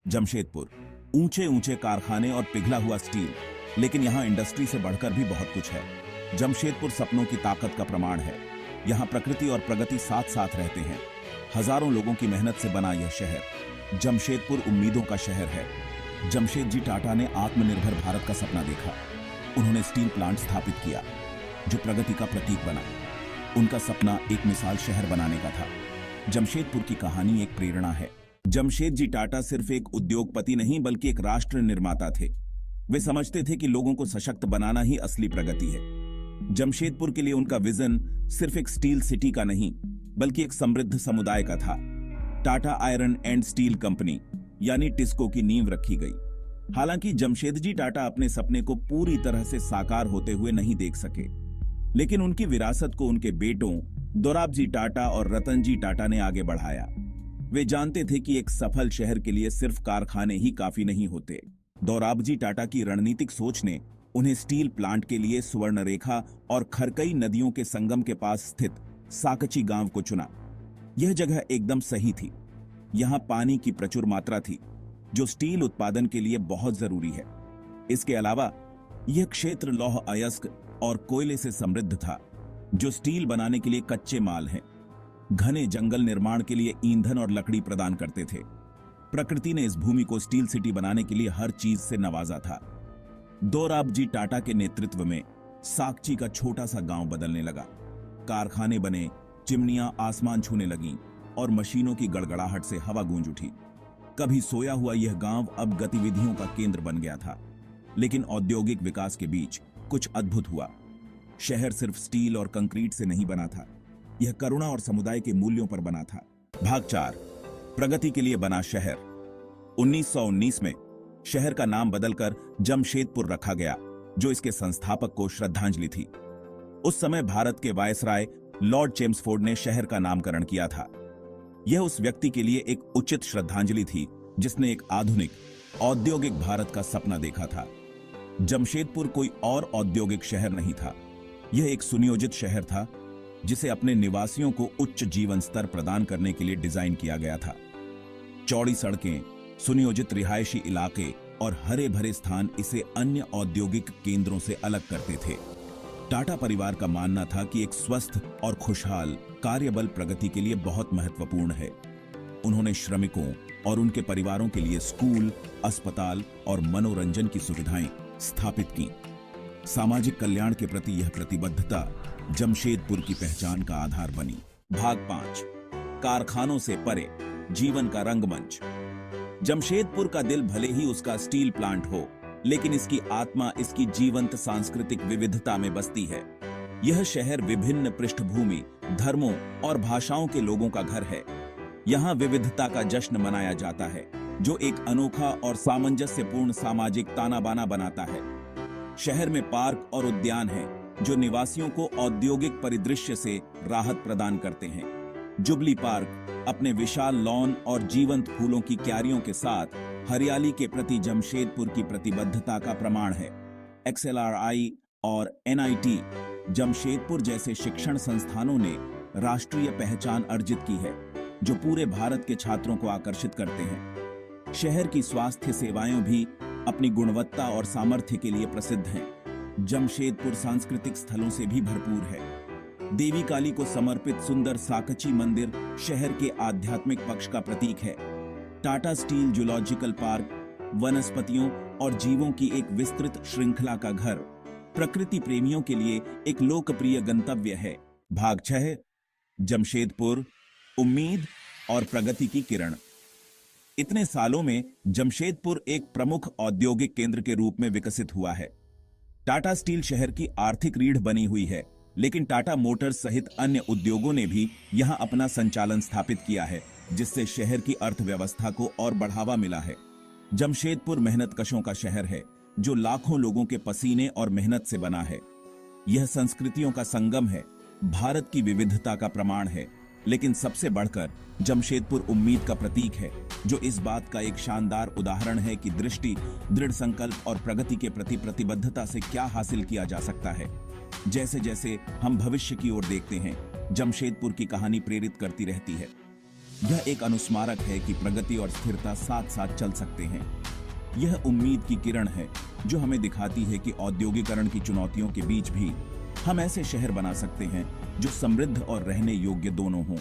जमशेदपुर, ऊंचे ऊंचे कारखाने और पिघला हुआ स्टील, लेकिन यहाँ इंडस्ट्री से बढ़कर भी बहुत कुछ है। जमशेदपुर सपनों की ताकत का प्रमाण है। यहाँ प्रकृति और प्रगति साथ साथ रहते हैं। हजारों लोगों की मेहनत से बना यह शहर जमशेदपुर उम्मीदों का शहर है। जमशेदजी टाटा ने आत्मनिर्भर भारत का सपना देखा। उन्होंने स्टील प्लांट स्थापित किया जो प्रगति का प्रतीक बना। उनका सपना एक मिसाल शहर बनाने का था। जमशेदपुर की कहानी एक प्रेरणा है। जमशेदजी टाटा सिर्फ एक उद्योगपति नहीं बल्कि एक राष्ट्र निर्माता थे। वे समझते थे कि लोगों को सशक्त बनाना ही असली प्रगति है। जमशेदपुर के लिए उनका विजन सिर्फ एक स्टील सिटी का नहीं बल्कि एक समृद्ध समुदाय का था। Tata iron and steel company यानी टिस्को की नींव रखी गई। हालांकि जमशेदजी टाटा अपने सपने को पूरी तरह से साकार होते हुए नहीं देख सके, लेकिन उनकी विरासत को उनके बेटों दोराबजी टाटा और रतनजी टाटा ने आगे बढ़ाया। वे जानते थे कि एक सफल शहर के लिए सिर्फ कारखाने ही काफी नहीं होते। दोराबजी टाटा की रणनीतिक सोच ने उन्हें स्टील प्लांट के लिए सुवर्णरेखा और खरकई नदियों के संगम के पास स्थित साकची गांव को चुना। यह जगह एकदम सही थी। यहां पानी की प्रचुर मात्रा थी जो स्टील उत्पादन के लिए बहुत जरूरी है। इसके अलावा यह क्षेत्र लौह अयस्क और कोयले से समृद्ध था जो स्टील बनाने के लिए कच्चे माल हैं। घने जंगल निर्माण के लिए ईंधन और लकड़ी प्रदान करते थे। प्रकृति ने इस भूमि को स्टील सिटी बनाने के लिए हर चीज से नवाजा था। दोराबजी टाटा के नेतृत्व में साकची का छोटा सा गांव बदलने लगा। कारखाने बने, चिमनियां आसमान छूने लगीं और मशीनों की गड़गड़ाहट से हवा गूंज उठी। कभी सोया हुआ यह गांव अब गतिविधियों का केंद्र बन गया था। लेकिन औद्योगिक विकास के बीच कुछ अद्भुत हुआ। शहर सिर्फ स्टील और कंक्रीट से नहीं बना था, यह करुणा और समुदाय के मूल्यों पर बना था। भाग 4, प्रगति के लिए बना शहर। 1919 में शहर का नाम बदलकर जमशेदपुर रखा गया, जो इसके संस्थापक को श्रद्धांजलि थी। उस समय भारत के वायसराय लॉर्ड चेम्सफोर्ड ने शहर का नामकरण किया था। यह उस व्यक्ति के लिए एक उचित श्रद्धांजलि थी जिसने एक आधुनिक औद्योगिक भारत का सपना देखा था। जमशेदपुर कोई और औद्योगिक शहर नहीं था, यह एक सुनियोजित शहर था जिसे अपने निवासियों को उच्च जीवन स्तर प्रदान करने के लिए डिजाइन किया गया था। चौड़ी सड़कें, सुनियोजित रिहायशी इलाके और हरे भरे स्थान इसे अन्य औद्योगिक केंद्रों से अलग करते थे। टाटा परिवार का मानना था कि एक स्वस्थ और खुशहाल कार्यबल प्रगति के लिए बहुत महत्वपूर्ण है। उन्होंने श्रमिकों और उनके परिवारों के लिए स्कूल, अस्पताल और मनोरंजन की सुविधाएं स्थापित की। सामाजिक कल्याण के प्रति यह प्रतिबद्धता जमशेदपुर की पहचान का आधार बनी। भाग 5, कारखानों से परे जीवन का रंगमंच। जमशेदपुर का दिल भले ही उसका स्टील प्लांट हो, लेकिन इसकी आत्मा इसकी जीवंत सांस्कृतिक विविधता में बसती है। यह शहर विभिन्न पृष्ठभूमि, धर्मों और भाषाओं के लोगों का घर है। यहाँ विविधता का जश्न मनाया जाता है जो एक अनोखा और सामंजस्यपूर्ण सामाजिक ताना बाना बनाता है। शहर में पार्क और उद्यान हैं जो निवासियों को औद्योगिक परिदृश्य से राहत प्रदान करते हैं। जुबली पार्क अपने विशाल लॉन और जीवंत फूलों की क्यारियों के साथ हरियाली के प्रति जमशेदपुर की प्रतिबद्धता का प्रमाण है। XLRI और NIT जमशेदपुर जैसे शिक्षण संस्थानों ने राष्ट्रीय पहचान अर्जित की है जो पूरे भारत के छात्रों को आकर्षित करते हैं। शहर की स्वास्थ्य सेवाएं भी अपनी गुणवत्ता और सामर्थ्य के लिए प्रसिद्ध हैं। जमशेदपुर सांस्कृतिक स्थलों से भी भरपूर है। देवी काली को समर्पित सुंदर साकची मंदिर शहर के आध्यात्मिक पक्ष का प्रतीक है। टाटा स्टील जूलॉजिकल पार्क वनस्पतियों और जीवों की एक विस्तृत श्रृंखला का घर प्रकृति प्रेमियों के लिए एक लोकप्रिय गंतव्य है। भाग 6, जमशेदपुर, उम्मीद और प्रगति की किरण। इतने सालों में जमशेदपुर एक प्रमुख औद्योगिक केंद्र के रूप में विकसित हुआ है। टाटा स्टील शहर की आर्थिक रीढ़ बनी हुई है, लेकिन टाटा मोटर्स सहित अन्य उद्योगों ने भी यहां अपना संचालन स्थापित किया है, जिससे शहर की अर्थव्यवस्था को और बढ़ावा मिला है। जमशेदपुर मेहनतकशों का शहर है जो लाखों लोगों के पसीने और मेहनत से बना है। यह संस्कृतियों का संगम है, भारत की विविधता का प्रमाण है, लेकिन सबसे बढ़कर जमशेदपुर उम्मीद का प्रतीक है, जो इस बात का एक शानदार उदाहरण है कि दृष्टि, दृढ़ संकल्प और प्रगति के प्रति प्रतिबद्धता से क्या हासिल किया जा सकता है। जैसे जैसे हम भविष्य की ओर देखते हैं, जमशेदपुर की कहानी प्रेरित करती रहती है। यह एक अनुस्मारक है कि प्रगति और स्थिरता साथ साथ चल सकते हैं। यह उम्मीद की किरण है जो हमें दिखाती है कि औद्योगिकरण की चुनौतियों के बीच भी हम ऐसे शहर बना सकते हैं जो समृद्ध और रहने योग्य दोनों हों।